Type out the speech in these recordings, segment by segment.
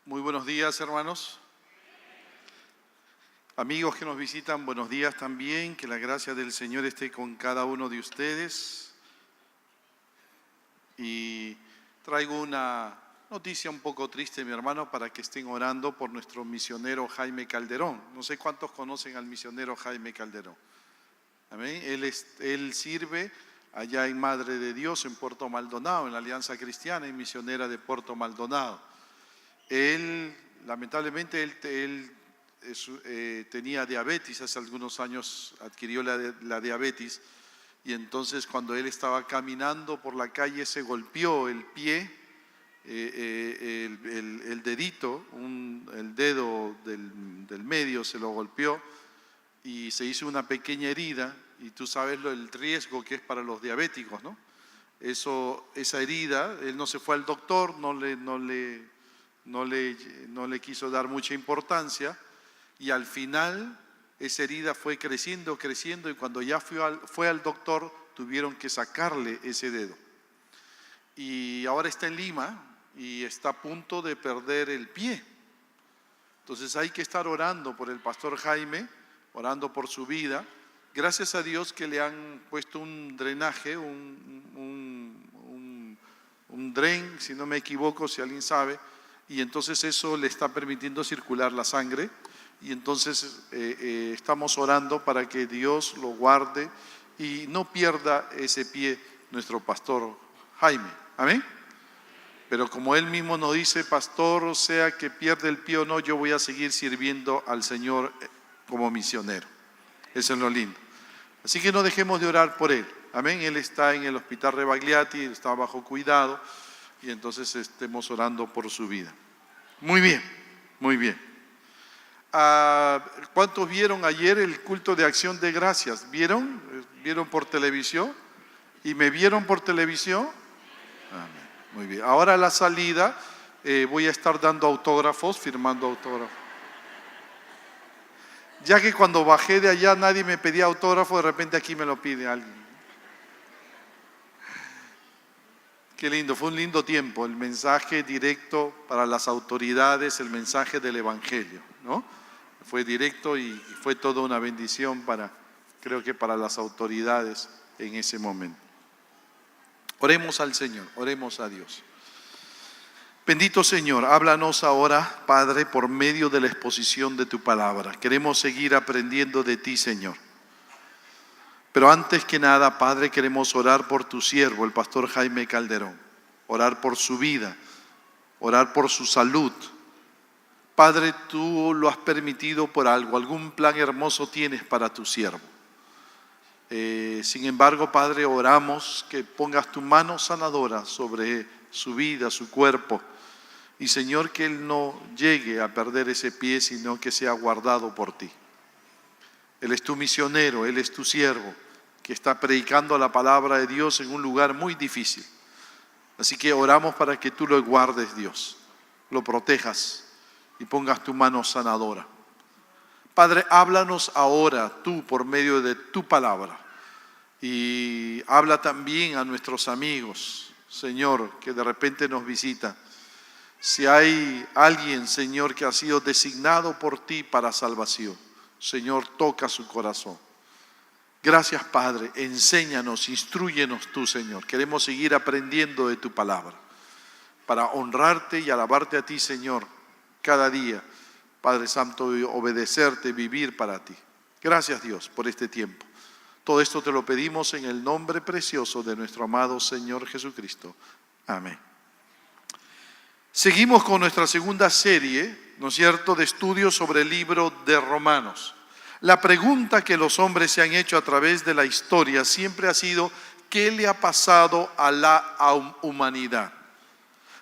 Muy buenos días, hermanos. Amigos que nos visitan, buenos días también. Que la gracia del Señor esté con cada uno de ustedes. Y traigo una noticia un poco triste, mi hermano, para que estén orando por nuestro misionero Jaime Calderón. No sé cuántos conocen al misionero Jaime Calderón. Amén. Él sirve allá en Madre de Dios, en Puerto Maldonado, en la Alianza Cristiana y Misionera de Puerto Maldonado. Él, lamentablemente, tenía diabetes, hace algunos años adquirió la diabetes, y entonces cuando él estaba caminando por la calle se golpeó el pie, el dedito, el dedo del medio se lo golpeó y se hizo una pequeña herida, y tú sabes el riesgo que es para los diabéticos, ¿no? Esa herida, él no se fue al doctor, no le quiso dar mucha importancia, y al final esa herida fue creciendo, y cuando ya fue al doctor tuvieron que sacarle ese dedo. Y ahora está en Lima y está a punto de perder el pie. Entonces hay que estar orando por el pastor Jaime, orando por su vida. Gracias a Dios que le han puesto un drenaje, un dren, si no me equivoco, si alguien sabe, y entonces eso le está permitiendo circular la sangre, y entonces estamos orando para que Dios lo guarde y no pierda ese pie nuestro pastor Jaime. Amén. Pero como él mismo nos dice, pastor, sea que pierda el pie o no, yo voy a seguir sirviendo al Señor como misionero. Eso es lo lindo. Así que no dejemos de orar por él. Amén. Él está en el hospital Rebagliati, está bajo cuidado, y entonces estemos orando por su vida. Muy bien, muy bien. ¿Cuántos vieron ayer el culto de acción de gracias? ¿Vieron? ¿Vieron por televisión? ¿Y me vieron por televisión? Amén. Muy bien. Ahora a la salida voy a estar dando autógrafos, firmando autógrafos. Ya que cuando bajé de allá nadie me pedía autógrafo, de repente aquí me lo pide alguien. Qué lindo, fue un lindo tiempo, el mensaje directo para las autoridades, el mensaje del Evangelio, ¿no? Fue directo y fue toda una bendición creo que para las autoridades en ese momento. Oremos al Señor, oremos a Dios. Bendito Señor, háblanos ahora, Padre, por medio de la exposición de tu palabra. Queremos seguir aprendiendo de ti, Señor. Pero antes que nada, Padre, queremos orar por tu siervo, el pastor Jaime Calderón. Orar por su vida, orar por su salud. Padre, tú lo has permitido por algo, algún plan hermoso tienes para tu siervo. Sin embargo, Padre, oramos que pongas tu mano sanadora sobre su vida, su cuerpo. Y Señor, que él no llegue a perder ese pie, sino que sea guardado por ti. Él es tu misionero, él es tu siervo, que está predicando la palabra de Dios en un lugar muy difícil. Así que oramos para que tú lo guardes, Dios, lo protejas y pongas tu mano sanadora. Padre, háblanos ahora tú por medio de tu palabra, y habla también a nuestros amigos, Señor, que de repente nos visitan. Si hay alguien, Señor, que ha sido designado por ti para salvación, Señor, toca su corazón. Gracias, Padre, enséñanos, instrúyenos tú, Señor. Queremos seguir aprendiendo de tu palabra para honrarte y alabarte a ti, Señor, cada día. Padre Santo, obedecerte, vivir para ti. Gracias, Dios, por este tiempo. Todo esto te lo pedimos en el nombre precioso de nuestro amado Señor Jesucristo. Amén. Seguimos con nuestra segunda serie, ¿no es cierto?, de estudios sobre el libro de Romanos. La pregunta que los hombres se han hecho a través de la historia siempre ha sido: ¿qué le ha pasado a la humanidad?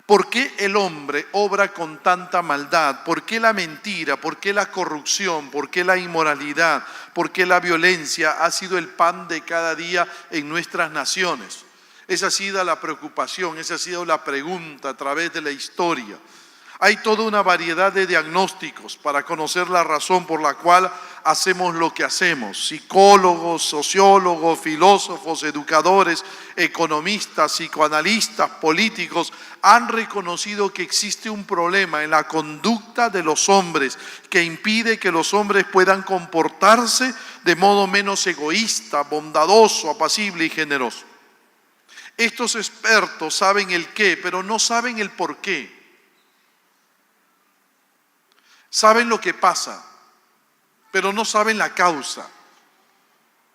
¿Por qué el hombre obra con tanta maldad? ¿Por qué la mentira? ¿Por qué la corrupción? ¿Por qué la inmoralidad? ¿Por qué la violencia ha sido el pan de cada día en nuestras naciones? Esa ha sido la preocupación, esa ha sido la pregunta a través de la historia. Hay toda una variedad de diagnósticos para conocer la razón por la cual hacemos lo que hacemos. Psicólogos, sociólogos, filósofos, educadores, economistas, psicoanalistas, políticos han reconocido que existe un problema en la conducta de los hombres que impide que los hombres puedan comportarse de modo menos egoísta, bondadoso, apacible y generoso. Estos expertos saben el qué, pero no saben el por qué. Saben lo que pasa, pero no saben la causa.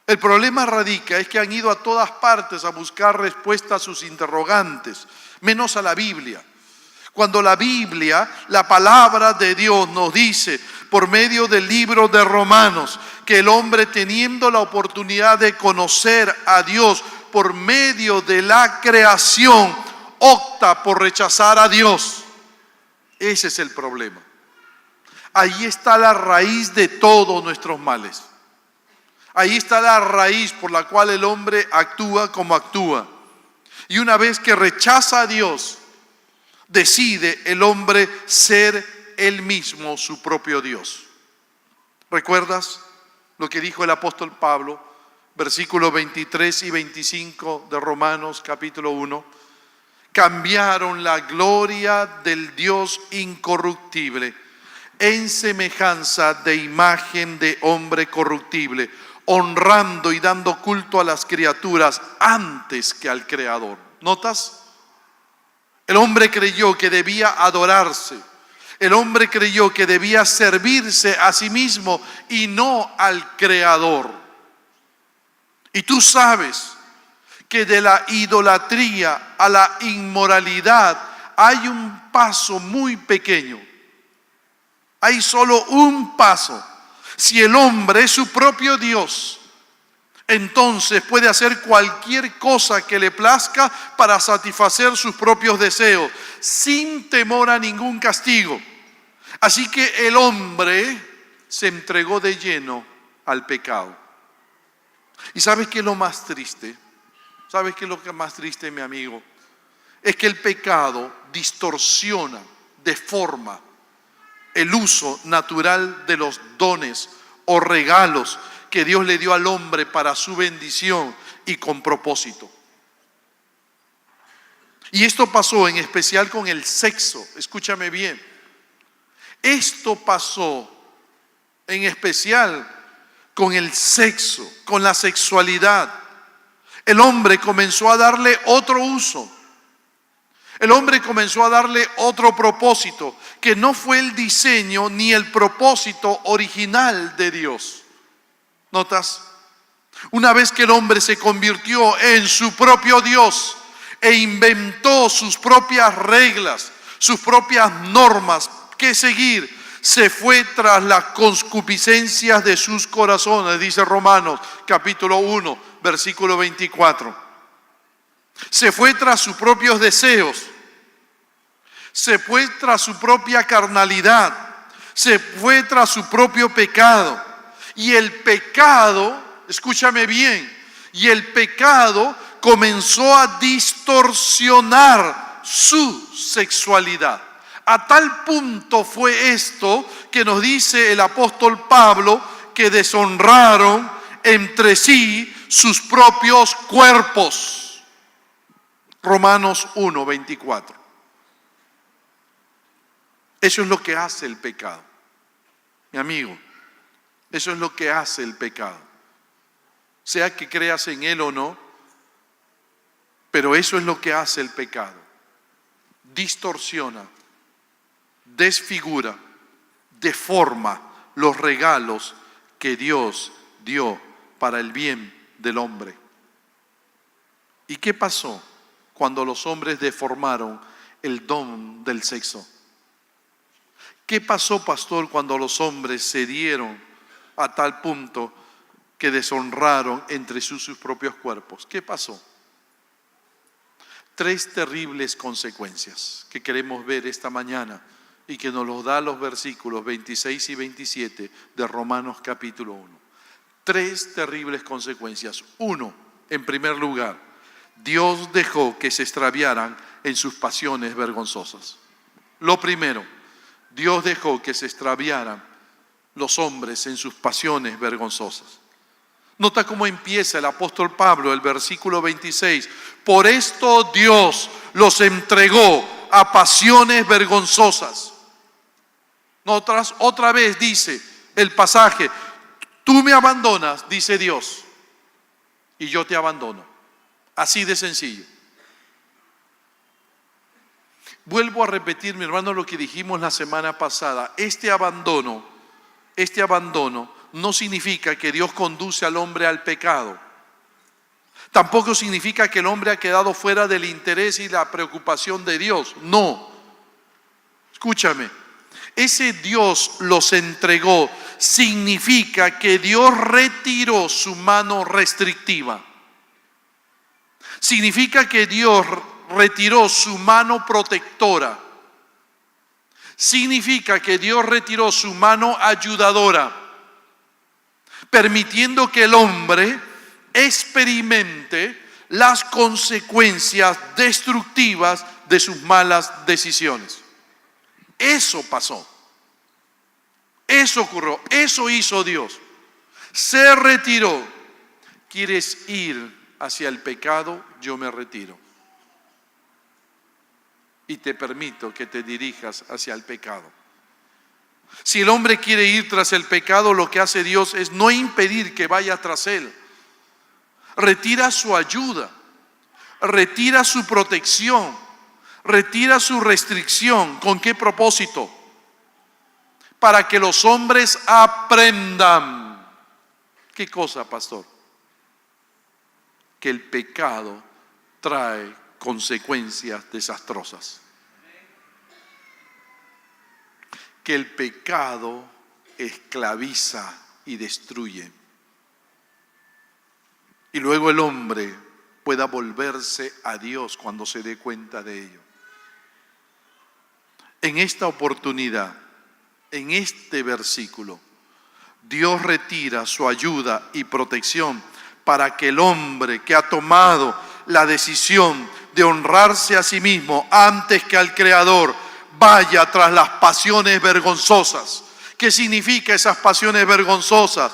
El problema radica es que han ido a todas partes a buscar respuesta a sus interrogantes, menos a la Biblia. Cuando la Biblia, la palabra de Dios, nos dice por medio del libro de Romanos que el hombre, teniendo la oportunidad de conocer a Dios por medio de la creación, opta por rechazar a Dios. Ese es el problema. Ahí está la raíz de todos nuestros males. Ahí está la raíz por la cual el hombre actúa como actúa. Y una vez que rechaza a Dios, decide el hombre ser él mismo su propio Dios. ¿Recuerdas lo que dijo el apóstol Pablo? Versículos 23 y 25 de Romanos capítulo 1. Cambiaron la gloria del Dios incorruptible en semejanza de imagen de hombre corruptible, honrando y dando culto a las criaturas antes que al Creador. ¿Notas? El hombre creyó que debía adorarse. El hombre creyó que debía servirse a sí mismo y no al Creador. Y tú sabes que de la idolatría a la inmoralidad hay un paso muy pequeño. Hay solo un paso. Si el hombre es su propio Dios, entonces puede hacer cualquier cosa que le plazca para satisfacer sus propios deseos, sin temor a ningún castigo. Así que el hombre se entregó de lleno al pecado. ¿Y sabes qué es lo más triste? ¿Sabes qué es lo que es más triste, mi amigo? Es que el pecado distorsiona, deforma el uso natural de los dones o regalos que Dios le dio al hombre para su bendición y con propósito. Y esto pasó en especial con el sexo. Escúchame bien. Esto pasó en especial con el sexo, con la sexualidad. El hombre comenzó a darle otro uso. El hombre comenzó a darle otro propósito, que no fue el diseño ni el propósito original de Dios. ¿Notas? Una vez que el hombre se convirtió en su propio Dios e inventó sus propias reglas, sus propias normas que seguir, se fue tras las concupiscencias de sus corazones, dice Romanos capítulo 1, versículo 24. Se fue tras sus propios deseos, se fue tras su propia carnalidad, se fue tras su propio pecado. Y el pecado, escúchame bien, y el pecado comenzó a distorsionar su sexualidad. A tal punto fue esto que nos dice el apóstol Pablo que deshonraron entre sí sus propios cuerpos. Romanos 1, 24. Eso es lo que hace el pecado. Mi amigo, eso es lo que hace el pecado. Sea que creas en él o no, pero eso es lo que hace el pecado. Distorsiona, desfigura, deforma los regalos que Dios dio para el bien del hombre. ¿Y qué pasó cuando los hombres deformaron el don del sexo? ¿Qué pasó, pastor, cuando los hombres se dieron a tal punto que deshonraron entre sus propios cuerpos? ¿Qué pasó? 3 terribles consecuencias que queremos ver esta mañana y que nos los da los versículos 26 y 27 de Romanos capítulo 1. 3 terribles consecuencias. 1, en primer lugar, Dios dejó que se extraviaran en sus pasiones vergonzosas. Lo primero, Dios dejó que se extraviaran los hombres en sus pasiones vergonzosas. Nota cómo empieza el apóstol Pablo, el versículo 26. Por esto Dios los entregó a pasiones vergonzosas. Otra vez dice el pasaje, tú me abandonas, dice Dios, y yo te abandono. Así de sencillo. Vuelvo a repetir, mi hermano, lo que dijimos la semana pasada. Este abandono no significa que Dios conduce al hombre al pecado. Tampoco significa que el hombre ha quedado fuera del interés y la preocupación de Dios. No. Escúchame. Ese Dios los entregó significa que Dios retiró su mano restrictiva. Significa que Dios retiró su mano protectora. Significa que Dios retiró su mano ayudadora, permitiendo que el hombre experimente las consecuencias destructivas de sus malas decisiones. Eso pasó. Eso ocurrió. Eso hizo Dios. Se retiró. ¿Quieres ir hacia el pecado? Yo me retiro. Y te permito que te dirijas hacia el pecado. Si el hombre quiere ir tras el pecado, lo que hace Dios es no impedir que vaya tras él. Retira su ayuda, retira su protección, retira su restricción. ¿Con qué propósito? Para que los hombres aprendan. ¿Qué cosa, pastor? Que el pecado trae consecuencias desastrosas. Que el pecado esclaviza y destruye. Y luego el hombre pueda volverse a Dios cuando se dé cuenta de ello. En esta oportunidad, en este versículo, Dios retira su ayuda y protección para que el hombre que ha tomado la decisión de honrarse a sí mismo antes que al Creador vaya tras las pasiones vergonzosas. ¿Qué significa esas pasiones vergonzosas?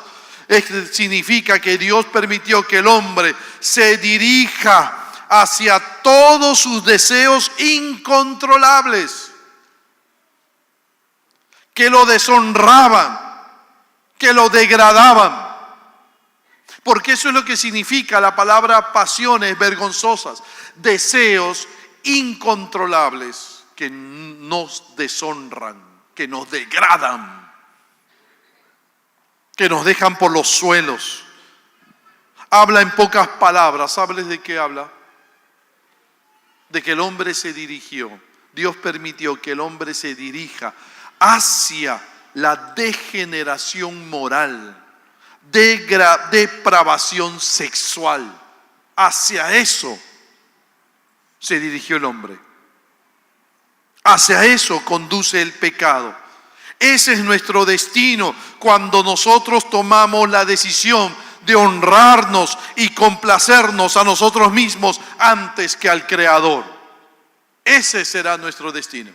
Significa que Dios permitió que el hombre se dirija hacia todos sus deseos incontrolables, que lo deshonraban, que lo degradaban. Porque eso es lo que significa la palabra pasiones vergonzosas, deseos incontrolables que nos deshonran, que nos degradan, que nos dejan por los suelos. Habla en pocas palabras. ¿Sabes de qué habla? De que el hombre se dirigió. Dios permitió que el hombre se dirija hacia la degeneración moral, depravación sexual. Hacia eso se dirigió el hombre. Hacia eso conduce el pecado. Ese es nuestro destino cuando nosotros tomamos la decisión de honrarnos y complacernos a nosotros mismos antes que al Creador. Ese será nuestro destino.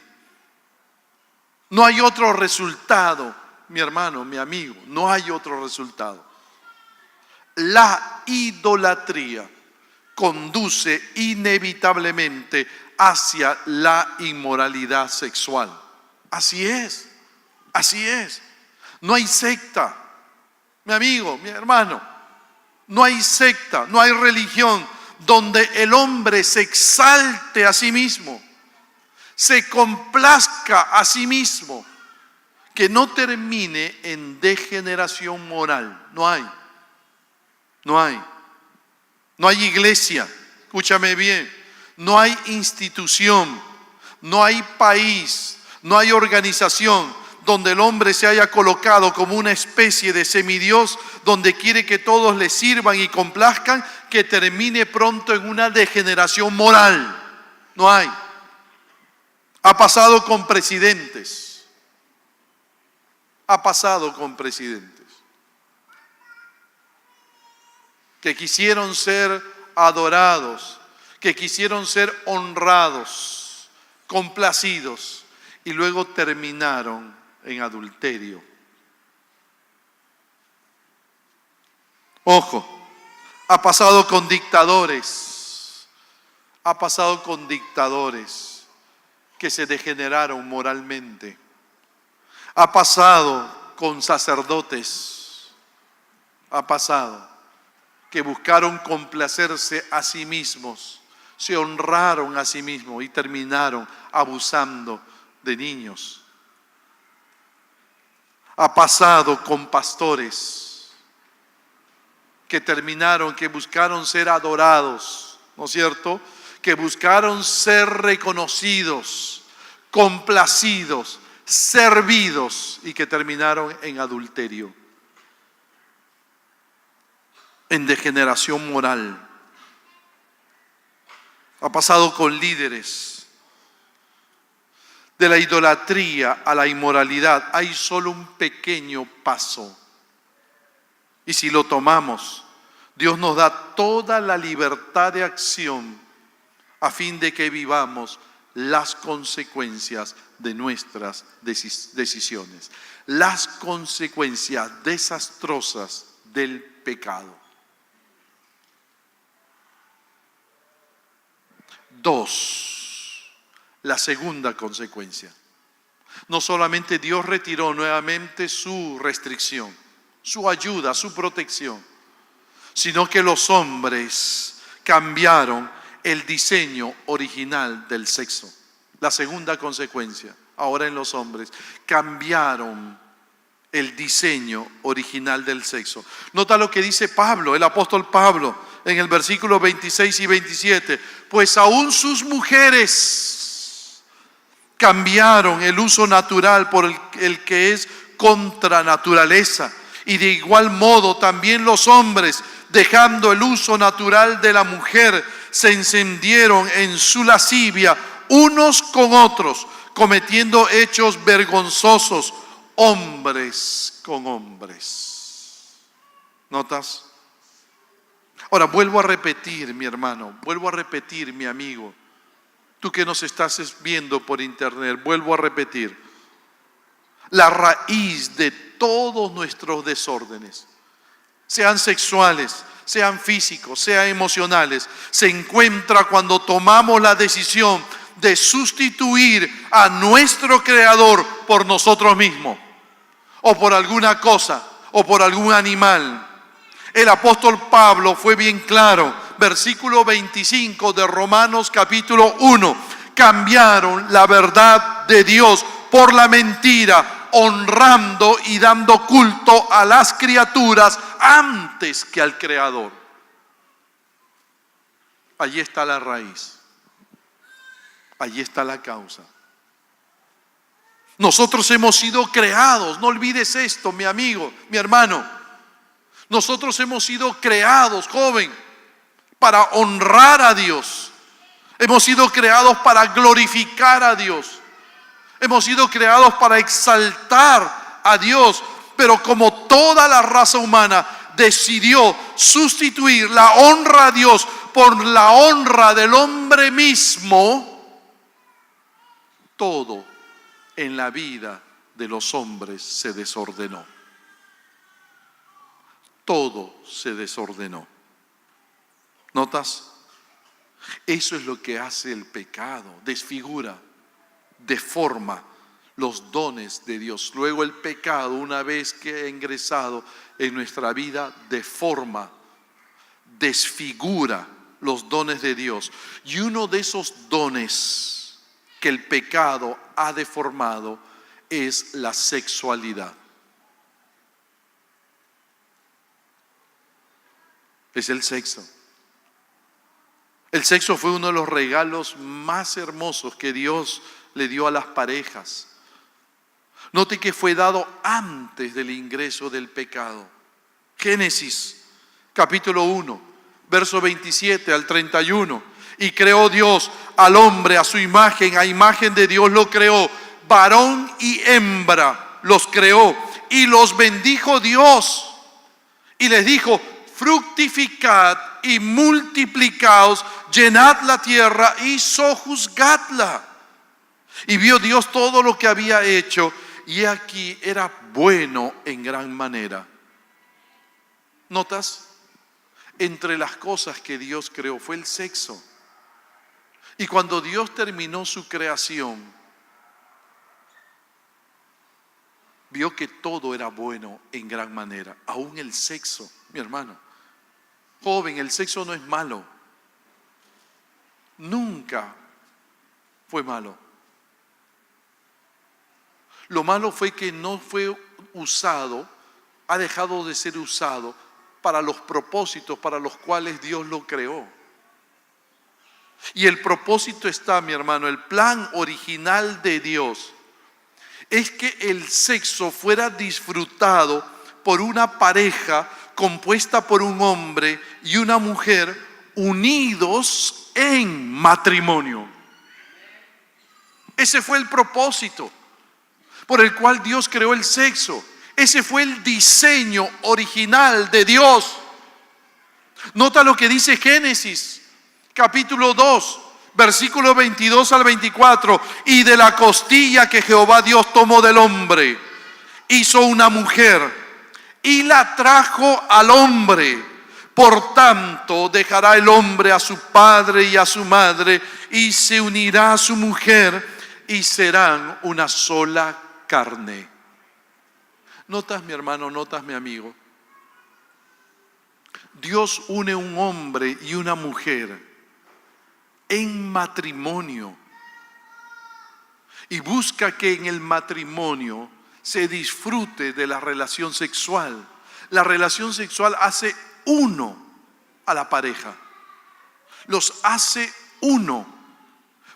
No hay otro resultado, mi hermano, mi amigo, no hay otro resultado. La idolatría conduce inevitablemente hacia la inmoralidad sexual. Así es. Así es. No hay secta, mi amigo, mi hermano. No hay secta, no hay religión donde el hombre se exalte a sí mismo, se complazca a sí mismo, que no termine en degeneración moral. No hay. No hay. No hay iglesia, escúchame bien. No hay institución, no hay país, no hay organización donde el hombre se haya colocado como una especie de semidios, donde quiere que todos le sirvan y complazcan, que termine pronto en una degeneración moral. No hay. Ha pasado con presidentes. Ha pasado con presidentes que quisieron ser adorados, que quisieron ser honrados, complacidos, y luego terminaron en adulterio, Ojo, ha pasado con dictadores, ha pasado con dictadores que se degeneraron moralmente, ha pasado con sacerdotes, ha pasado que buscaron complacerse a sí mismos, se honraron a sí mismos y terminaron abusando de niños. Ha pasado con pastores que buscaron ser adorados, ¿no es cierto? Que buscaron ser reconocidos, complacidos, servidos y que terminaron en adulterio, en degeneración moral. Ha pasado con líderes. De la idolatría a la inmoralidad hay solo un pequeño paso. Y si lo tomamos, Dios nos da toda la libertad de acción a fin de que vivamos las consecuencias de nuestras decisiones, las consecuencias desastrosas del pecado. 2, la segunda consecuencia. No solamente Dios retiró nuevamente su restricción, su ayuda, su protección, sino que los hombres cambiaron el diseño original del sexo. La segunda consecuencia, ahora en los hombres, cambiaron el diseño original del sexo. Nota lo que dice Pablo, el apóstol Pablo, en el versículo 26 y 27. Pues aún sus mujeres cambiaron el uso natural por el que es contra naturaleza. Y de igual modo también los hombres, dejando el uso natural de la mujer, se encendieron en su lascivia unos con otros, cometiendo hechos vergonzosos, hombres con hombres. ¿Notas? Ahora vuelvo a repetir, mi hermano, vuelvo a repetir, mi amigo, tú que nos estás viendo por internet, vuelvo a repetir, la raíz de todos nuestros desórdenes, sean sexuales, sean físicos, sean emocionales, se encuentra cuando tomamos la decisión de sustituir a nuestro Creador por nosotros mismos, o por alguna cosa, o por algún animal. El apóstol Pablo fue bien claro, versículo 25 de Romanos capítulo 1, cambiaron la verdad de Dios por la mentira, honrando y dando culto a las criaturas antes que al Creador. Allí está la raíz, allí está la causa. Nosotros hemos sido creados, no olvides esto, mi amigo, mi hermano. Nosotros hemos sido creados, joven, para honrar a Dios. Hemos sido creados para glorificar a Dios. Hemos sido creados para exaltar a Dios. Pero como toda la raza humana decidió sustituir la honra a Dios por la honra del hombre mismo, todo en la vida de los hombres se desordenó. Todo se desordenó. ¿Notas? Eso es lo que hace el pecado. Desfigura, deforma los dones de Dios. Luego el pecado, una vez que ha ingresado en nuestra vida, deforma, desfigura los dones de Dios. Y uno de esos dones que el pecado ha deformado es la sexualidad. Es el sexo. El sexo fue uno de los regalos más hermosos que Dios le dio a las parejas. Note que fue dado antes del ingreso del pecado. Génesis, capítulo 1, verso 27 al 31. Y creó Dios al hombre a su imagen, a imagen de Dios lo creó. Varón y hembra los creó. Y los bendijo Dios. Y les dijo: fructificad y multiplicaos, llenad la tierra y sojuzgadla. Y vio Dios todo lo que había hecho, y aquí era bueno en gran manera. ¿Notas? entre las cosas que Dios creó fue el sexo. Y cuando Dios terminó su creación, vio que todo era bueno en gran manera, aún el sexo, mi hermano. Joven, el sexo no es malo. Nunca fue malo. Lo malo fue que no fue usado, ha dejado de ser usado para los propósitos para los cuales Dios lo creó. Y el propósito está, mi hermano, el plan original de Dios es que el sexo fuera disfrutado por una pareja compuesta por un hombre y una mujer unidos en matrimonio. Ese fue el propósito por el cual Dios creó el sexo. Ese fue el diseño original de Dios. Nota lo que dice Génesis, capítulo 2, versículo 22 al 24. Y de la costilla que Jehová Dios tomó del hombre, hizo una mujer y la trajo al hombre. Por tanto, dejará el hombre a su padre y a su madre y se unirá a su mujer y serán una sola carne. ¿Notas, mi hermano? ¿Notas, mi amigo? Dios une un hombre y una mujer en matrimonio y busca que en el matrimonio se disfrute de la relación sexual. La relación sexual hace uno a la pareja, los hace uno.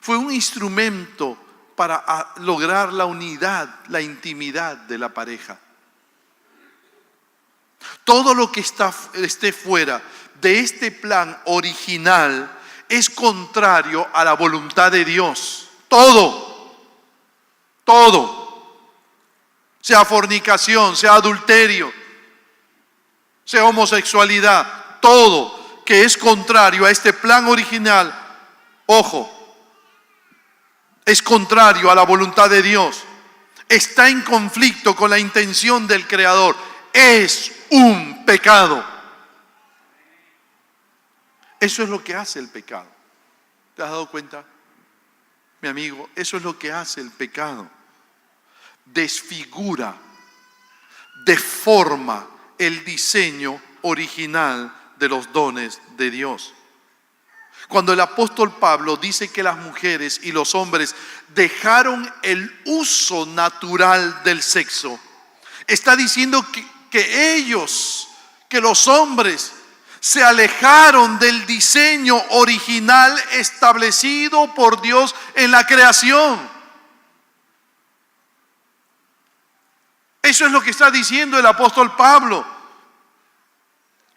Fue un instrumento para lograr la unidad, la intimidad de la pareja. Todo lo que esté fuera de este plan original es contrario a la voluntad de Dios. Todo. Sea fornicación, sea adulterio, sea homosexualidad, todo que es contrario a este plan original, ojo, es contrario a la voluntad de Dios. Está en conflicto con la intención del Creador. Es un pecado. Eso es lo que hace el pecado. ¿Te has dado cuenta, mi amigo? Eso es lo que hace el pecado. Desfigura, deforma el diseño original de los dones de Dios. Cuando el apóstol Pablo dice que las mujeres y los hombres dejaron el uso natural del sexo, está diciendo que ellos, que los hombres, se alejaron del diseño original establecido por Dios en la creación. Eso es lo que está diciendo el apóstol Pablo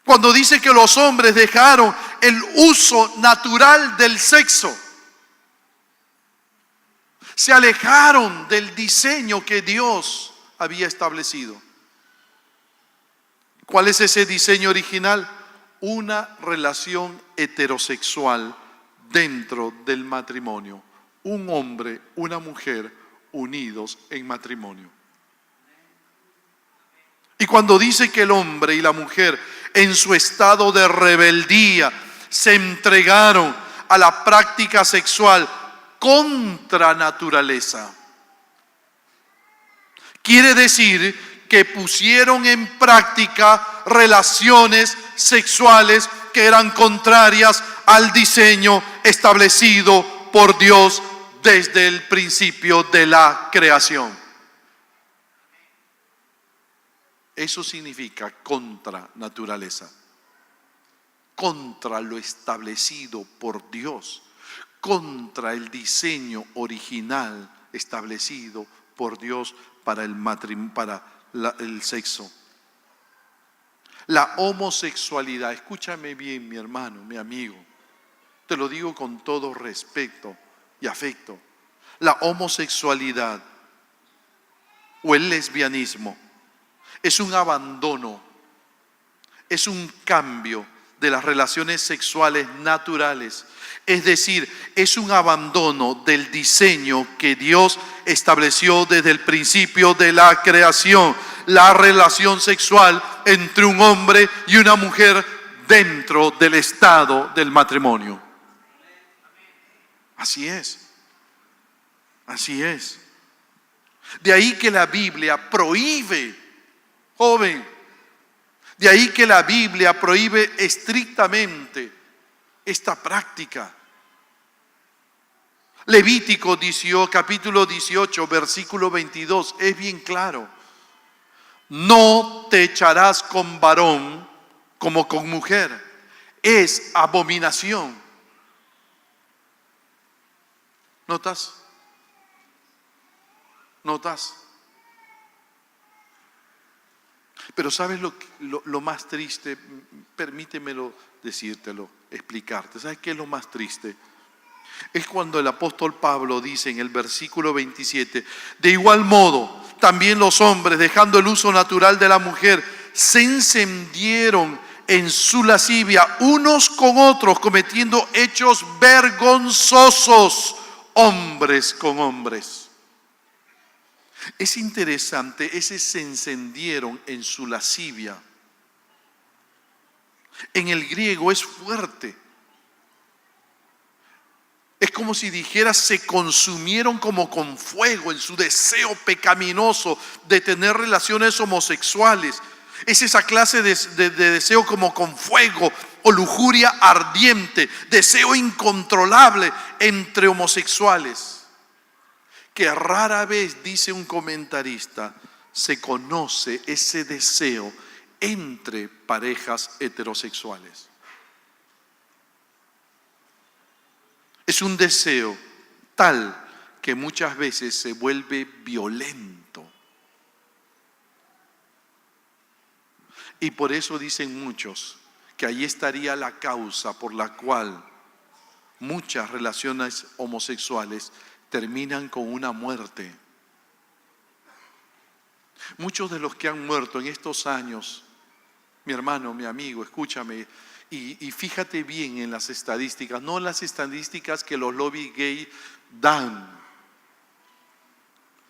cuando dice que los hombres dejaron el uso natural del sexo. Se alejaron del diseño que Dios había establecido. ¿Cuál es ese diseño original? Una relación heterosexual dentro del matrimonio. Un hombre, una mujer unidos en matrimonio. Y cuando dice que el hombre y la mujer en su estado de rebeldía se entregaron a la práctica sexual contra naturaleza, quiere decir que pusieron en práctica relaciones sexuales que eran contrarias al diseño establecido por Dios desde el principio de la creación. Eso significa contra naturaleza, contra lo establecido por Dios, contra el diseño original establecido por Dios para el sexo. La homosexualidad, escúchame bien, mi hermano, mi amigo, te lo digo con todo respeto y afecto. La homosexualidad o el lesbianismo es un abandono, es un cambio de las relaciones sexuales naturales. Es decir, es un abandono del diseño que Dios estableció desde el principio de la creación. La relación sexual entre un hombre y una mujer dentro del estado del matrimonio. Así es. Así es. De ahí que la Biblia prohíbe, joven, de ahí que la Biblia prohíbe estrictamente esta práctica. Levítico 18, capítulo 18, versículo 22, es bien claro. No te echarás con varón como con mujer. Es abominación. ¿Notas? ¿Notas? Pero ¿sabes lo más triste? Permítemelo decírtelo, explicarte. ¿Sabes qué es lo más triste? Es cuando el apóstol Pablo dice en el versículo 27, de igual modo, también los hombres, dejando el uso natural de la mujer, se encendieron en su lascivia unos con otros, cometiendo hechos vergonzosos, hombres con hombres. Es interesante, ese se encendieron en su lascivia. En el griego es fuerte. Es como si dijera, se consumieron como con fuego en su deseo pecaminoso de tener relaciones homosexuales. Es esa clase de deseo como con fuego o lujuria ardiente, deseo incontrolable entre homosexuales, que rara vez, dice un comentarista, se conoce ese deseo entre parejas heterosexuales. Es un deseo tal que muchas veces se vuelve violento. Y por eso dicen muchos que ahí estaría la causa por la cual muchas relaciones homosexuales terminan con una muerte. Muchos de los que han muerto en estos años, mi hermano, mi amigo, escúchame, y fíjate bien en las estadísticas, no las estadísticas que los lobby gay dan.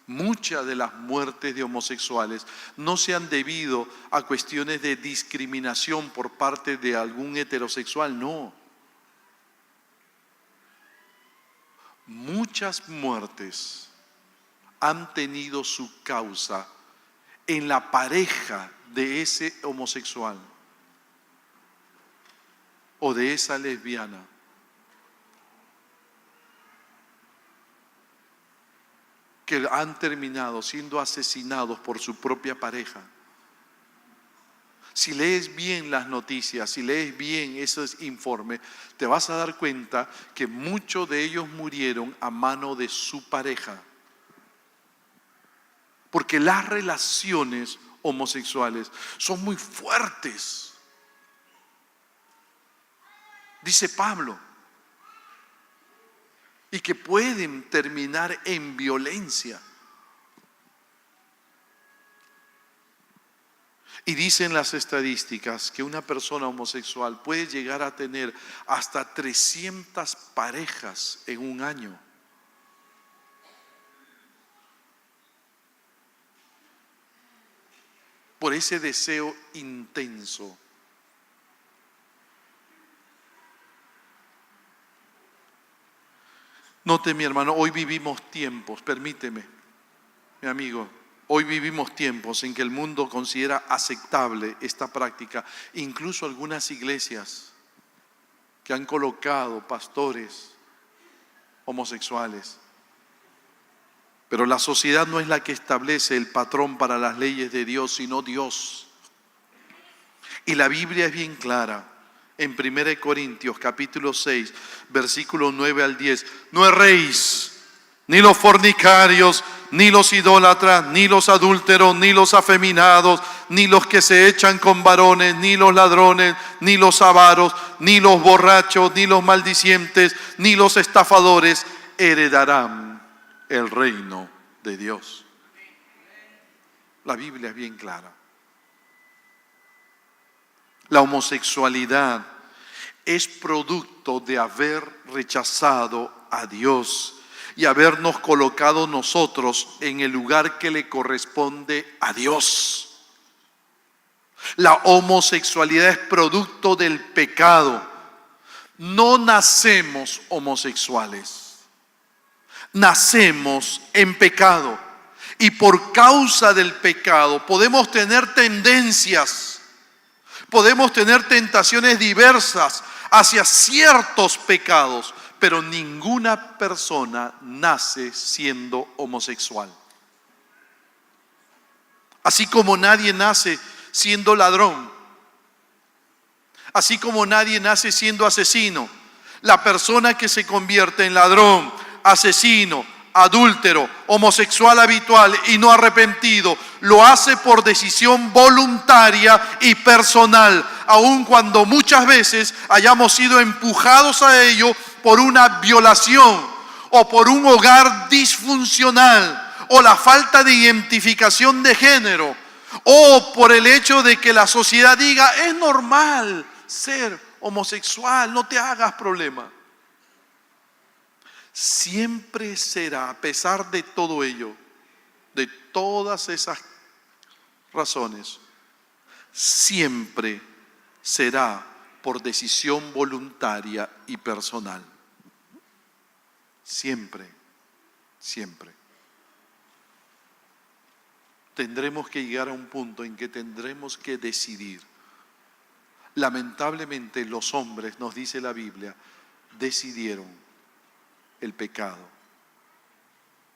Muchas de las muertes de homosexuales no se han debido a cuestiones de discriminación por parte de algún heterosexual, no. Muchas muertes han tenido su causa en la pareja de ese homosexual o de esa lesbiana. Que han terminado siendo asesinados por su propia pareja. Si lees bien las noticias, si lees bien esos informes, te vas a dar cuenta que muchos de ellos murieron a mano de su pareja. Porque las relaciones homosexuales son muy fuertes. Dice Pablo, y que pueden terminar en violencia. Y dicen las estadísticas que una persona homosexual puede llegar a tener hasta 300 parejas en un año. Por ese deseo intenso. Note, mi hermano, hoy vivimos tiempos, permíteme, mi amigo, hoy vivimos tiempos en que el mundo considera aceptable esta práctica, incluso algunas iglesias que han colocado pastores homosexuales. Pero la sociedad no es la que establece el patrón para las leyes de Dios, sino Dios. Y la Biblia es bien clara. En 1 Corintios capítulo 6, versículos 9 al 10. No erréis, ni los fornicarios, ni los idólatras, ni los adúlteros, ni los afeminados, ni los que se echan con varones, ni los ladrones, ni los avaros, ni los borrachos, ni los maldicientes, ni los estafadores heredarán el reino de Dios. La Biblia es bien clara. La homosexualidad es producto de haber rechazado a Dios y habernos colocado nosotros en el lugar que le corresponde a Dios. La homosexualidad es producto del pecado. No nacemos homosexuales. Nacemos en pecado. Y por causa del pecado podemos tener tendencias, podemos tener tentaciones diversas hacia ciertos pecados, pero ninguna persona nace siendo homosexual. Así como nadie nace siendo ladrón, así como nadie nace siendo asesino, la persona que se convierte en ladrón, asesino, adúltero, homosexual habitual y no arrepentido, lo hace por decisión voluntaria y personal, aun cuando muchas veces hayamos sido empujados a ello por una violación o por un hogar disfuncional o la falta de identificación de género o por el hecho de que la sociedad diga es normal ser homosexual, no te hagas problema. Siempre será, a pesar de todo ello, de todas esas razones, siempre será por decisión voluntaria y personal. Siempre, siempre. Tendremos que llegar a un punto en que tendremos que decidir. Lamentablemente los hombres, nos dice la Biblia, decidieron el pecado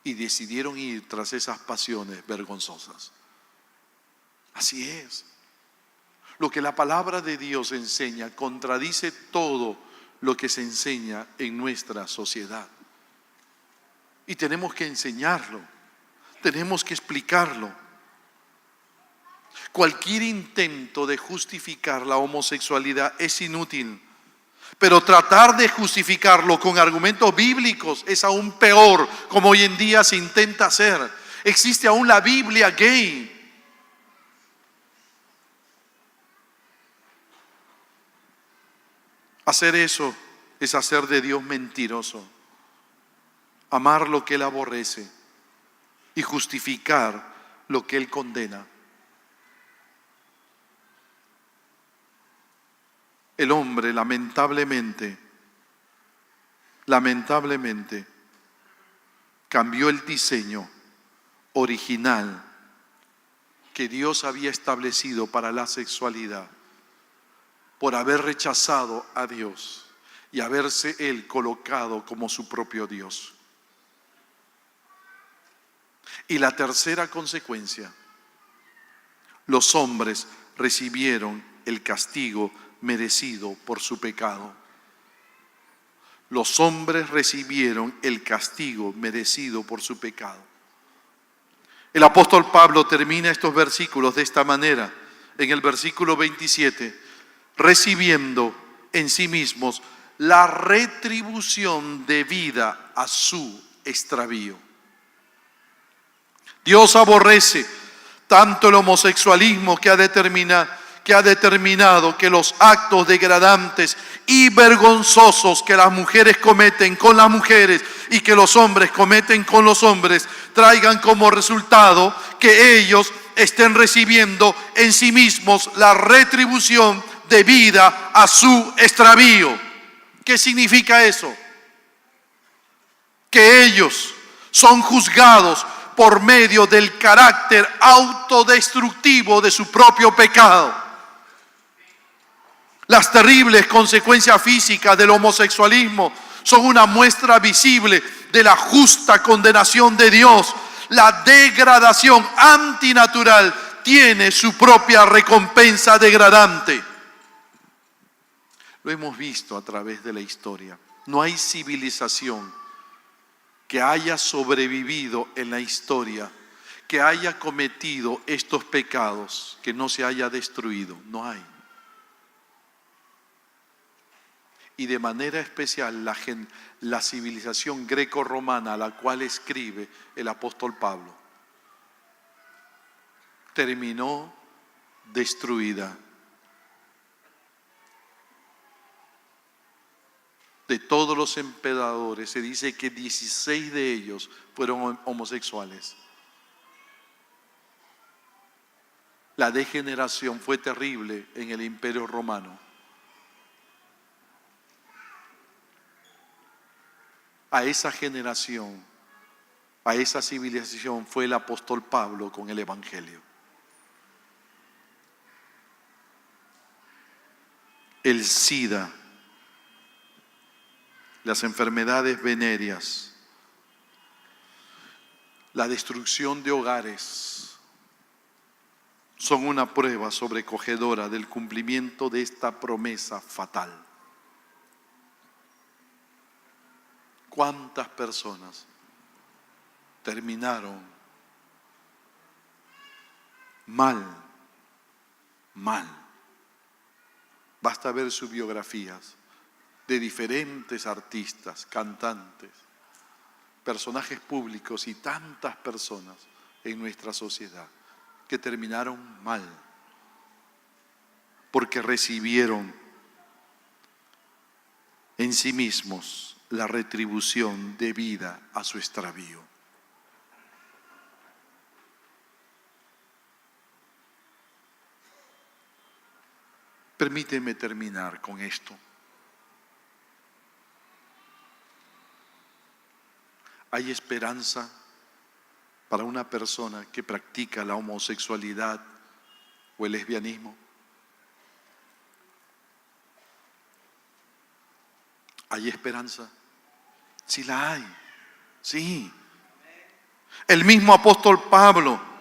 y decidieron ir tras esas pasiones vergonzosas. Así es. Lo que la palabra de Dios enseña contradice todo lo que se enseña en nuestra sociedad. Y tenemos que enseñarlo, tenemos que explicarlo. Cualquier intento de justificar la homosexualidad es inútil. Pero tratar de justificarlo con argumentos bíblicos es aún peor, como hoy en día se intenta hacer. Existe aún la Biblia gay. Hacer eso es hacer de Dios mentiroso, amar lo que Él aborrece y justificar lo que Él condena. El hombre lamentablemente cambió el diseño original que Dios había establecido para la sexualidad por haber rechazado a Dios y haberse Él colocado como su propio Dios. Y la tercera consecuencia, los hombres recibieron el castigo merecido por su pecado. Los hombres recibieron el castigo merecido por su pecado. El apóstol Pablo termina estos versículos de esta manera, en el versículo 27, recibiendo en sí mismos la retribución debida a su extravío. Dios aborrece tanto el homosexualismo que ha determinado que los actos degradantes y vergonzosos que las mujeres cometen con las mujeres y que los hombres cometen con los hombres traigan como resultado que ellos estén recibiendo en sí mismos la retribución debida a su extravío. ¿Qué significa eso? Que ellos son juzgados por medio del carácter autodestructivo de su propio pecado. Las terribles consecuencias físicas del homosexualismo son una muestra visible de la justa condenación de Dios. La degradación antinatural tiene su propia recompensa degradante. Lo hemos visto a través de la historia. No hay civilización que haya sobrevivido en la historia, que haya cometido estos pecados, que no se haya destruido. No hay. Y de manera especial la civilización greco-romana a la cual escribe el apóstol Pablo terminó destruida. De todos los emperadores se dice que 16 de ellos fueron homosexuales. La degeneración fue terrible en el Imperio Romano. A esa generación, a esa civilización fue el apóstol Pablo con el Evangelio. El SIDA, las enfermedades venéreas, la destrucción de hogares, son una prueba sobrecogedora del cumplimiento de esta promesa fatal. ¿Cuántas personas terminaron mal? Basta ver sus biografías de diferentes artistas, cantantes, personajes públicos y tantas personas en nuestra sociedad que terminaron mal porque recibieron en sí mismos la retribución debida a su extravío. Permíteme terminar con esto. ¿Hay esperanza para una persona que practica la homosexualidad o el lesbianismo? ¿Hay esperanza? Sí la hay, sí. El mismo apóstol Pablo,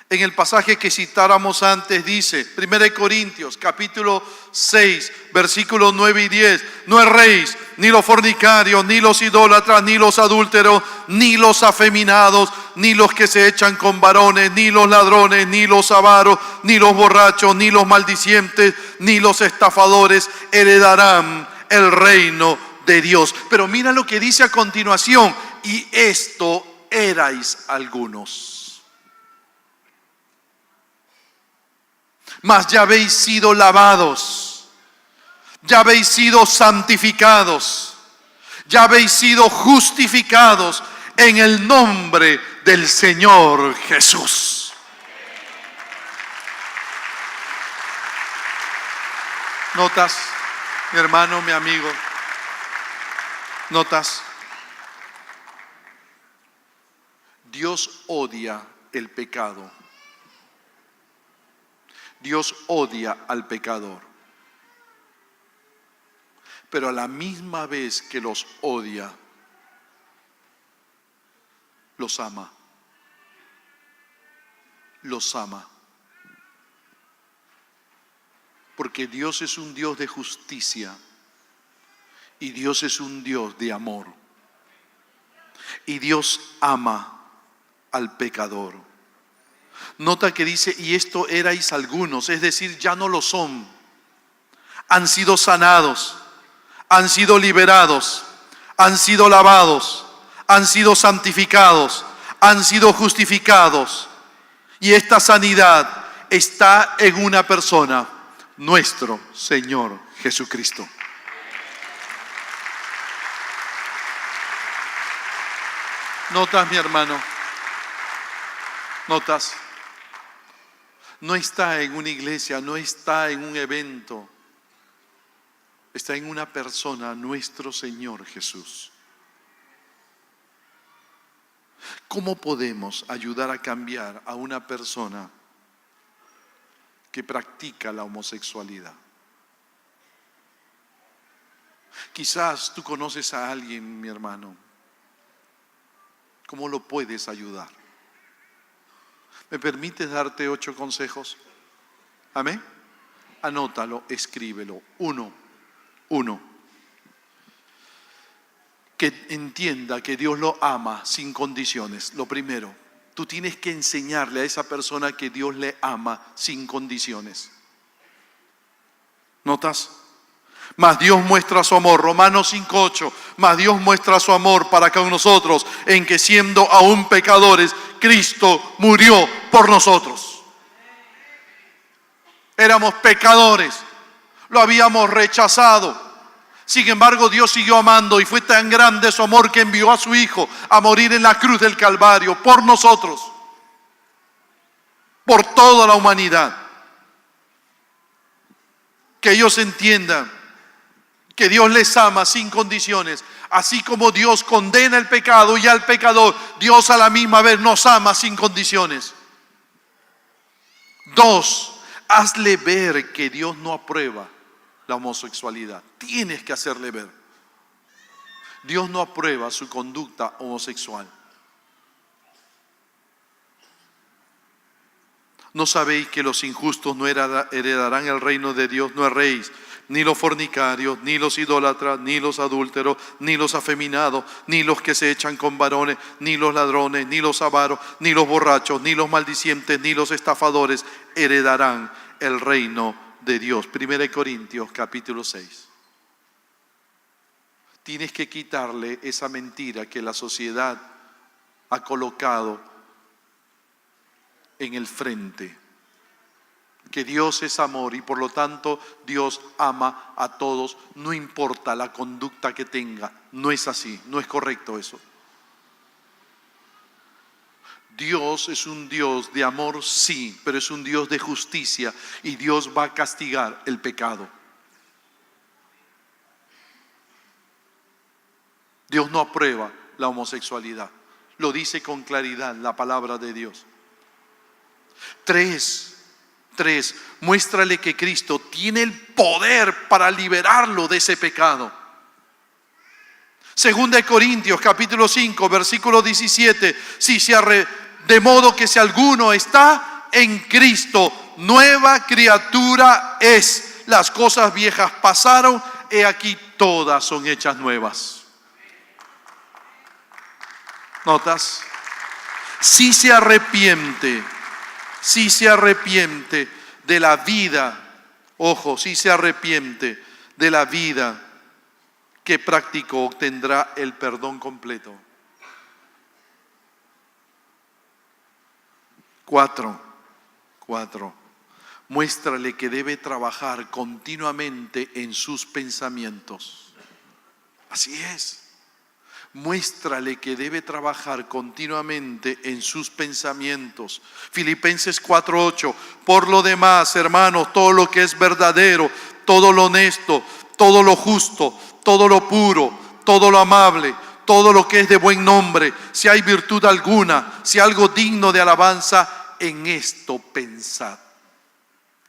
en el pasaje que citáramos antes, dice, 1 Corintios, capítulo 6, versículos 9 y 10, no erréis, ni los fornicarios, ni los idólatras, ni los adúlteros, ni los afeminados, ni los que se echan con varones, ni los ladrones, ni los avaros, ni los borrachos, ni los maldicientes, ni los estafadores heredarán el reino de Dios. Pero mira lo que dice a continuación, y esto erais algunos. Mas ya habéis sido lavados, ya habéis sido santificados, ya habéis sido justificados en el nombre del Señor Jesús. ¿Notas, mi hermano, mi amigo? ¿Notas? Dios odia el pecado. Dios odia al pecador, pero a la misma vez que los odia, los ama. Los ama. Porque Dios es un Dios de justicia y Dios es un Dios de amor. Y Dios ama al pecador. Nota que dice, y esto erais algunos, es decir, ya no lo son. Han sido sanados, han sido liberados, han sido lavados, han sido santificados, han sido justificados. Y esta sanidad está en una persona, nuestro Señor Jesucristo. ¿Notas, mi hermano? ¿Notas? No está en una iglesia, no está en un evento, está en una persona, nuestro Señor Jesús. ¿Cómo podemos ayudar a cambiar a una persona que practica la homosexualidad? Quizás tú conoces a alguien, mi hermano. ¿Cómo lo puedes ayudar? ¿Me permites darte 8 consejos? ¿Amén? Anótalo, escríbelo. Uno. Que entienda que Dios lo ama sin condiciones. Lo primero, tú tienes que enseñarle a esa persona que Dios le ama sin condiciones. ¿Notas? Mas Dios muestra su amor, Romanos 5:8, mas Dios muestra su amor para con nosotros, en que siendo aún pecadores, Cristo murió por nosotros. Éramos pecadores, lo habíamos rechazado. Sin embargo, Dios siguió amando y fue tan grande su amor que envió a su Hijo a morir en la cruz del Calvario por nosotros. por toda la humanidad. Que ellos entiendan que Dios les ama sin condiciones. Así como Dios condena el pecado y al pecador, Dios a la misma vez nos ama sin condiciones. 2, hazle ver que Dios no aprueba la homosexualidad. Tienes que hacerle ver. Dios no aprueba su conducta homosexual. ¿No sabéis que los injustos no heredarán el reino de Dios? No erréis, ni los fornicarios, ni los idólatras, ni los adúlteros, ni los afeminados, ni los que se echan con varones, ni los ladrones, ni los avaros, ni los borrachos, ni los maldicientes, ni los estafadores heredarán el reino de Dios. 1 Corintios capítulo 6. Tienes que quitarle esa mentira que la sociedad ha colocado en el frente, que Dios es amor y por lo tanto Dios ama a todos, no importa la conducta que tenga. No es así, no es correcto eso. Dios es un Dios de amor, sí, pero es un Dios de justicia y Dios va a castigar el pecado. Dios no aprueba la homosexualidad, lo dice con claridad la palabra de Dios. 3, muéstrale que Cristo tiene el poder para liberarlo de ese pecado. 2 Corintios capítulo 5 versículo 17, de modo que si alguno está en Cristo, nueva criatura es. Las cosas viejas pasaron, he aquí todas son hechas nuevas. ¿Notas? Si se arrepiente de la vida, ojo, si se arrepiente de la vida que practicó, obtendrá el perdón completo. 4, muéstrale que debe trabajar continuamente en sus pensamientos. Así es. Muéstrale que debe trabajar continuamente en sus pensamientos. Filipenses 4:8. Por lo demás, hermanos, todo lo que es verdadero, todo lo honesto, todo lo justo, todo lo puro, todo lo amable, todo lo que es de buen nombre, si hay virtud alguna, si algo digno de alabanza, en esto pensad.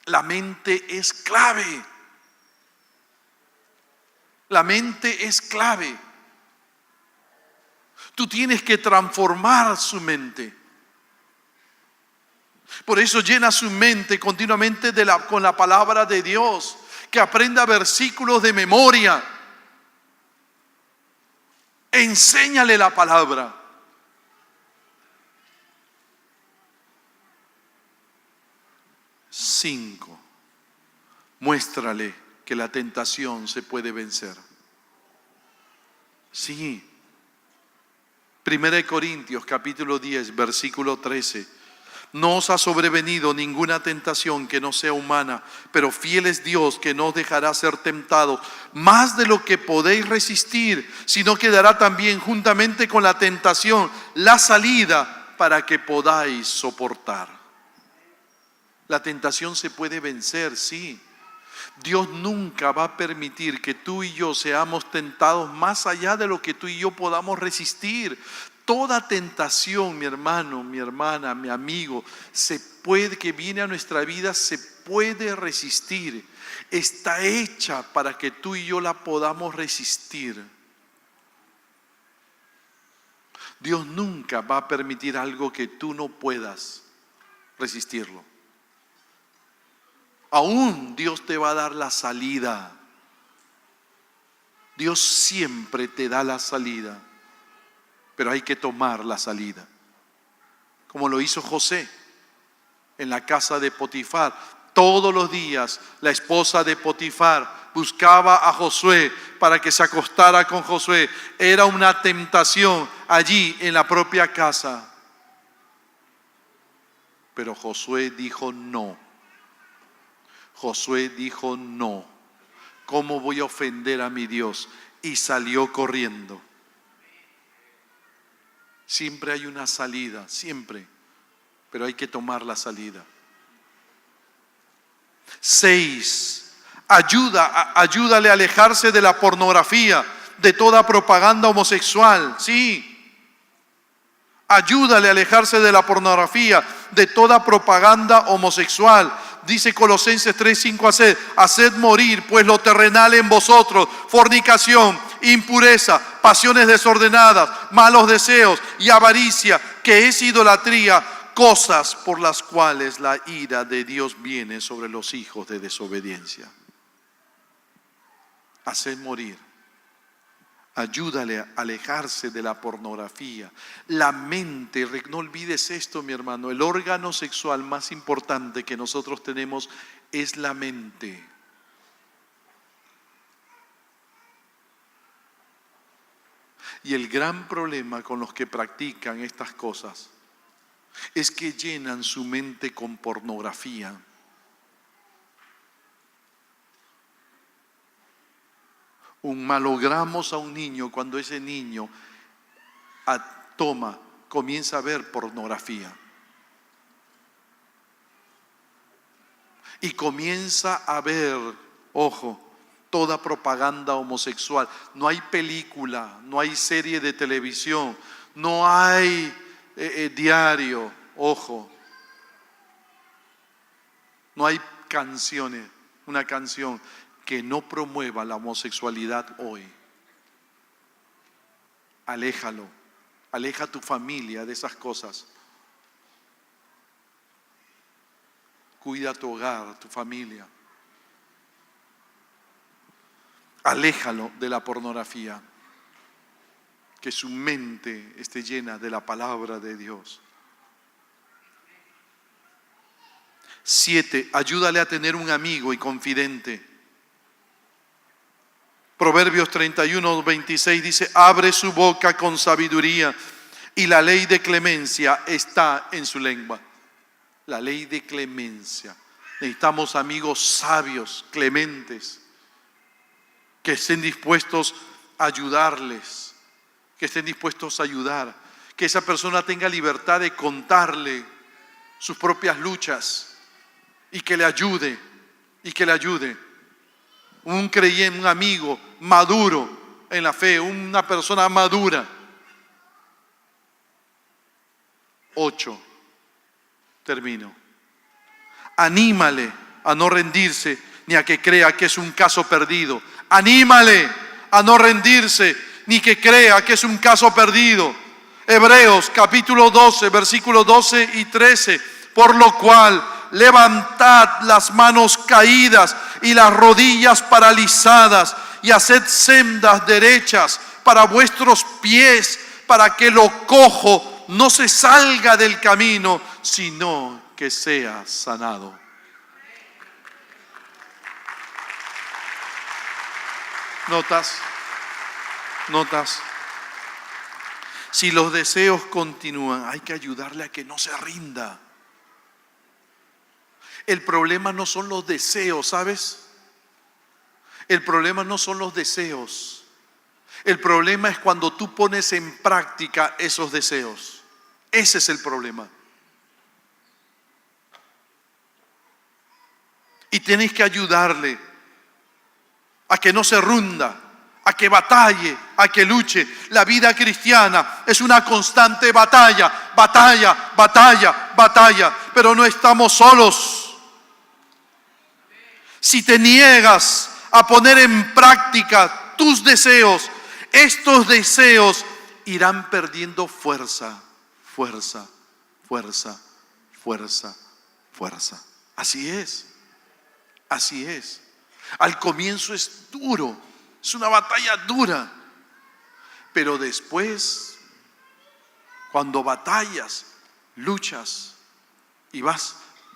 La mente es clave. La mente es clave. Tú tienes que transformar su mente. Por eso llena su mente continuamente con la palabra de Dios. Que aprenda versículos de memoria. Enséñale la palabra. 5, muéstrale que la tentación se puede vencer. Sí. 1 Corintios capítulo 10 versículo 13. No os ha sobrevenido ninguna tentación que no sea humana, pero fiel es Dios que no os dejará ser tentados más de lo que podéis resistir, sino que dará también juntamente con la tentación la salida para que podáis soportar. La tentación se puede vencer, sí. Dios nunca va a permitir que tú y yo seamos tentados más allá de lo que tú y yo podamos resistir. Toda tentación, mi hermano, mi hermana, mi amigo, que viene a nuestra vida, se puede resistir. Está hecha para que tú y yo la podamos resistir. Dios nunca va a permitir algo que tú no puedas resistirlo. Aún Dios te va a dar la salida. Dios siempre te da la salida, pero hay que tomar la salida. Como lo hizo José en la casa de Potifar. Todos los días la esposa de Potifar buscaba a Josué para que se acostara con Josué. Era una tentación allí en la propia casa. Pero Josué dijo no. Josué dijo no. ¿Cómo voy a ofender a mi Dios? Y salió corriendo. Siempre hay una salida, siempre. pero hay que tomar la salida. 6. Ayúdale a alejarse de la pornografía, de toda propaganda homosexual. Sí. Ayúdale a alejarse de la pornografía, de toda propaganda homosexual. Dice Colosenses 3, 5 a 6, haced morir pues lo terrenal en vosotros, fornicación, impureza, pasiones desordenadas, malos deseos y avaricia, que es idolatría, cosas por las cuales la ira de Dios viene sobre los hijos de desobediencia. Haced morir. Ayúdale a alejarse de la pornografía. La mente, no olvides esto, mi hermano, el órgano sexual más importante que nosotros tenemos es la mente. Y el gran problema con los que practican estas cosas es que llenan su mente con pornografía. Malogramos a un niño cuando ese niño comienza a ver pornografía. Y comienza a ver, ojo, toda propaganda homosexual. No hay película, no hay serie de televisión, no hay diario, ojo. No hay canciones, una canción que no promueva la homosexualidad hoy. Aléjalo, aleja a tu familia de esas cosas. Cuida tu hogar, tu familia. Aléjalo de la pornografía. Que su mente esté llena de la palabra de Dios. 7. Ayúdale a tener un amigo y confidente. Proverbios 31, 26 dice, abre su boca con sabiduría y la ley de clemencia está en su lengua. La ley de clemencia. Necesitamos amigos sabios, clementes, que estén dispuestos a ayudarles, que estén dispuestos a ayudar, que esa persona tenga libertad de contarle sus propias luchas y que le ayude, Un creyente, un amigo maduro en la fe, una persona madura. 8. Termino. Anímale a no rendirse ni a que crea que es un caso perdido. Anímale a no rendirse ni que crea que es un caso perdido. Hebreos capítulo 12, versículos 12 y 13. Por lo cual, levantad las manos caídas y las rodillas paralizadas y haced sendas derechas para vuestros pies, para que lo cojo no se salga del camino, sino que sea sanado. Notas. Si los deseos continúan, hay que ayudarle a que no se rinda. El problema no son los deseos, ¿sabes? El problema no son los deseos. El problema es cuando tú pones en práctica esos deseos. Ese es el problema. Y tienes que ayudarle a que no se rinda, a que batalle, a que luche. La vida cristiana es una constante batalla, pero no estamos solos. Si te niegas a poner en práctica tus deseos, estos deseos irán perdiendo fuerza. Así es. Al comienzo es duro, es una batalla dura, pero después, cuando batallas, luchas y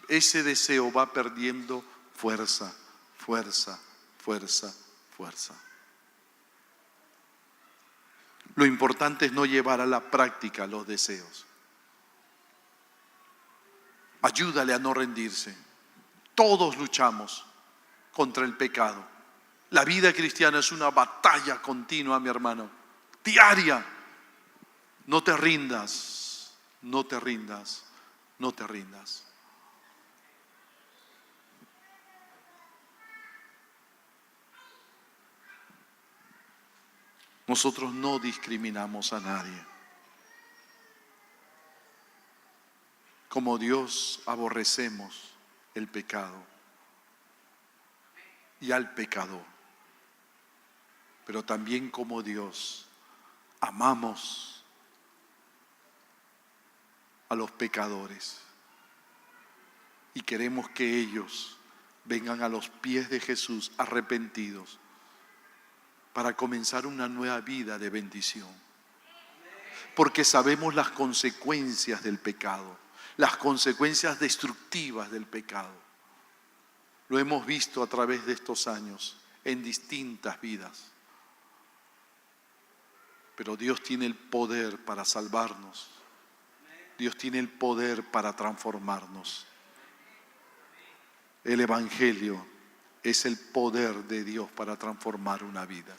ese deseo va perdiendo fuerza. Lo importante es no llevar a la práctica los deseos. Ayúdale a no rendirse. Todos luchamos contra el pecado. La vida cristiana es una batalla continua, mi hermano, diaria. No te rindas. no te rindas. Nosotros no discriminamos a nadie. Como Dios aborrecemos el pecado y al pecador, pero también como Dios amamos a los pecadores y queremos que ellos vengan a los pies de Jesús arrepentidos para comenzar una nueva vida de bendición. Porque sabemos las consecuencias del pecado, las consecuencias destructivas del pecado. Lo hemos visto a través de estos años en distintas vidas. Pero Dios tiene el poder para salvarnos. Dios tiene el poder para transformarnos. El Evangelio es el poder de Dios para transformar una vida.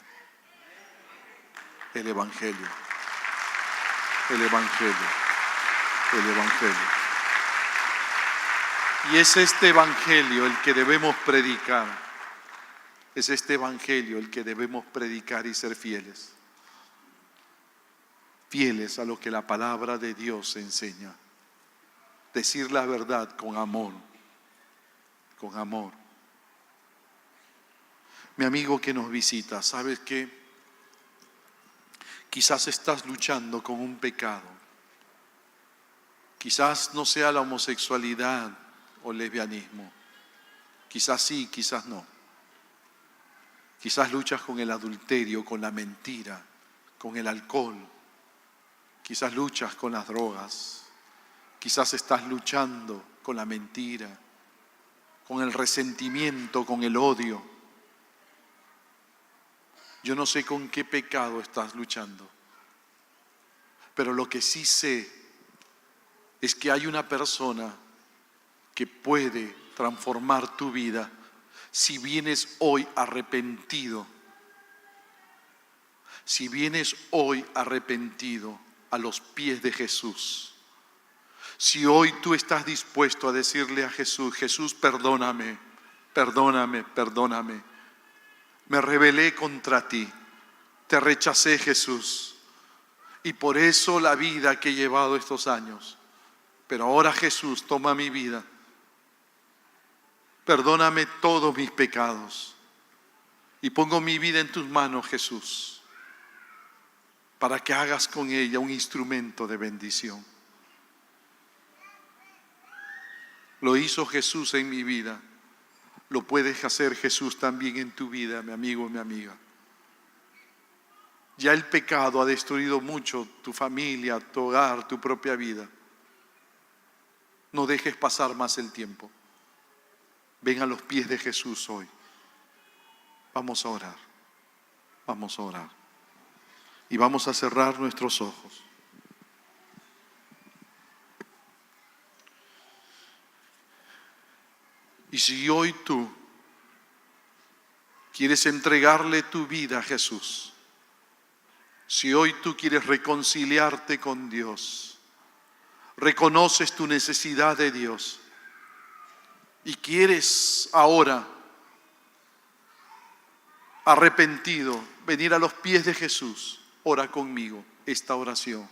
El Evangelio. El Evangelio. El Evangelio. Y es este Evangelio el que debemos predicar. Es este Evangelio el que debemos predicar y ser fieles. Fieles a lo que la palabra de Dios enseña. Decir la verdad con amor. Con amor. Mi amigo que nos visita, ¿sabes qué? Quizás estás luchando con un pecado. Quizás no sea la homosexualidad o lesbianismo. Quizás sí, quizás no. Quizás luchas con el adulterio, con la mentira, con el alcohol. Quizás luchas con las drogas. Quizás estás luchando con la mentira, con el resentimiento, con el odio. Yo no sé con qué pecado estás luchando, pero lo que sí sé es que hay una persona que puede transformar tu vida si vienes hoy arrepentido. Si vienes hoy arrepentido a los pies de Jesús. Si hoy tú estás dispuesto a decirle a Jesús: Jesús, perdóname, perdóname, perdóname. Me rebelé contra ti, te rechacé, Jesús, y por eso la vida que he llevado estos años. Pero ahora, Jesús, toma mi vida. Perdóname todos mis pecados y pongo mi vida en tus manos, Jesús, para que hagas con ella un instrumento de bendición. Lo hizo Jesús en mi vida. Lo puedes hacer, Jesús, también en tu vida, mi amigo y mi amiga. Ya el pecado ha destruido mucho tu familia, tu hogar, tu propia vida. No dejes pasar más el tiempo. Ven a los pies de Jesús hoy. Vamos a orar. Vamos a orar. Y vamos a cerrar nuestros ojos. Y si hoy tú quieres entregarle tu vida a Jesús, si hoy tú quieres reconciliarte con Dios, reconoces tu necesidad de Dios y quieres ahora, arrepentido, venir a los pies de Jesús, ora conmigo esta oración.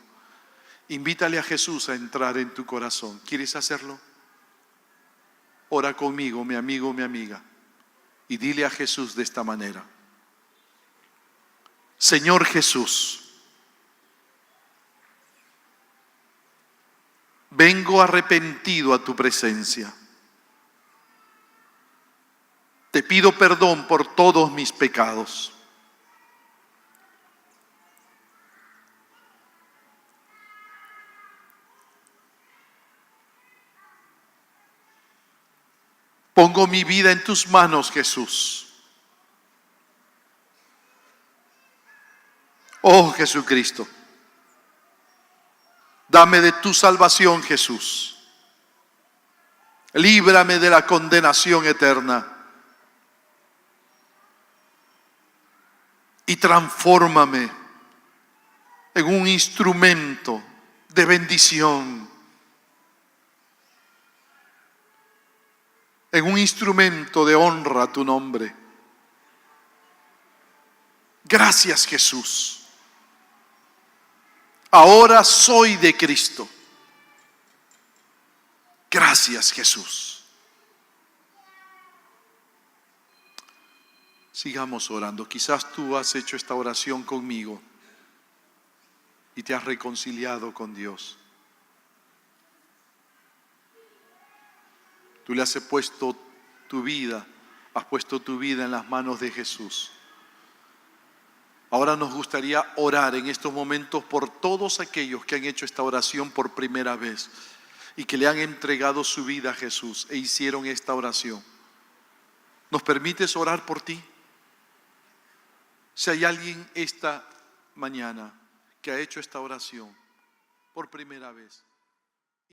Invítale a Jesús a entrar en tu corazón. ¿Quieres hacerlo? Ora conmigo, mi amigo, mi amiga, y dile a Jesús de esta manera: Señor Jesús, vengo arrepentido a tu presencia. Te pido perdón por todos mis pecados. Pongo mi vida en tus manos, Jesús. Oh Jesucristo, dame de tu salvación, Jesús. Líbrame de la condenación eterna. Y transfórmame en un instrumento de bendición en un instrumento de honra a tu nombre. Gracias, Jesús. Ahora soy de Cristo. Gracias, Jesús. Sigamos orando. Quizás tú has hecho esta oración conmigo y te has reconciliado con Dios. Tú le has puesto tu vida en las manos de Jesús. Ahora nos gustaría orar en estos momentos por todos aquellos que han hecho esta oración por primera vez y que le han entregado su vida a Jesús e hicieron esta oración. ¿Nos permites orar por ti? Si hay alguien esta mañana que ha hecho esta oración por primera vez,